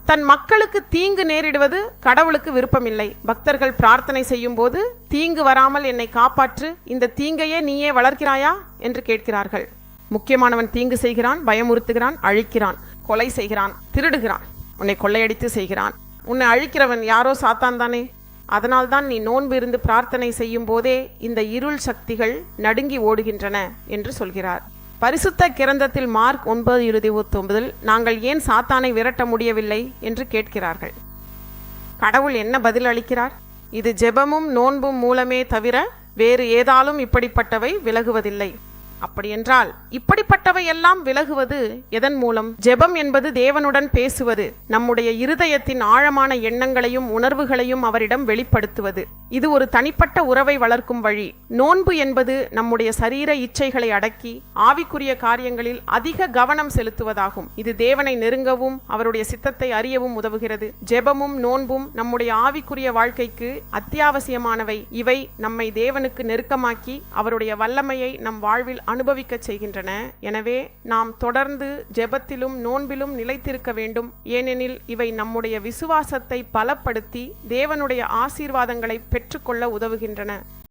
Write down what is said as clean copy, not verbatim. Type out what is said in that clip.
தன் மக்களுக்கு தீங்கு நேரிடுவது கடவுளுக்கு விருப்பமில்லை. பக்தர்கள் பிரார்த்தனை செய்யும் போது, தீங்கு வராமல் என்னை காப்பாற்று, இந்த தீங்கையே நீயே வளர்க்கிறாயா என்று கேட்கிறார்கள். முக்கியமானவன் தீங்கு செய்கிறான், பயமுறுத்துகிறான், அழிக்கிறான், கொலை செய்கிறான், திருடுகிறான், உன்னை கொள்ளையடித்து செய்கிறான். உன்னை அழிக்கிறவன் யாரோ சாத்தான் தானே. அதனால்தான் நீ நோன்பு இருந்து பிரார்த்தனை செய்யும் போதே இந்த இருள் சக்திகள் நடுங்கி ஓடுகின்றன என்று சொல்கிறார். பரிசுத்த கிரந்தத்தில் மார்க் 9:29 நாங்கள் ஏன் சாத்தானை விரட்ட முடியவில்லை என்று கேட்கிறார்கள். கடவுள் என்ன பதில் அளிக்கிறார்? இது ஜெபமும் நோன்பும் மூலமே தவிர வேறு ஏதாலும் இப்படிப்பட்டவை விலகுவதில்லை. அப்படியென்றால் இப்படிப்பட்டவை எல்லாம் விலகுவது எதன் மூலம்? ஜெபம் என்பது தேவனுடன் பேசுவது, நம்முடைய இருதயத்தின் ஆழமான எண்ணங்களையும் உணர்வுகளையும் அவரிடம் வெளிப்படுத்துவது. இது ஒரு தனிப்பட்ட உறவை வளர்க்கும் வழி. நோன்பு என்பது நம்முடைய சரீர இச்சைகளை அடக்கி ஆவிக்குரிய காரியங்களில் அதிக கவனம் செலுத்துவதாகும். இது தேவனை நெருங்கவும் அவருடைய சித்தத்தை அறியவும் உதவுகிறது. ஜெபமும் நோன்பும் நம்முடைய ஆவிக்குரிய வாழ்க்கைக்கு அத்தியாவசியமானவை. இவை நம்மை தேவனுக்கு நெருக்கமாக்கி அவருடைய வல்லமையை நம் வாழ்வில் அனுபவிக்க செய்கின்றன. எனவே நாம் தொடர்ந்து ஜெபத்திலும் நோன்பிலும் நிலைத்திருக்க வேண்டும். ஏனெனில் இவை நம்முடைய விசுவாசத்தை பலப்படுத்தி தேவனுடைய ஆசீர்வாதங்களை பெற்றுக்கொள்ள உதவுகின்றன.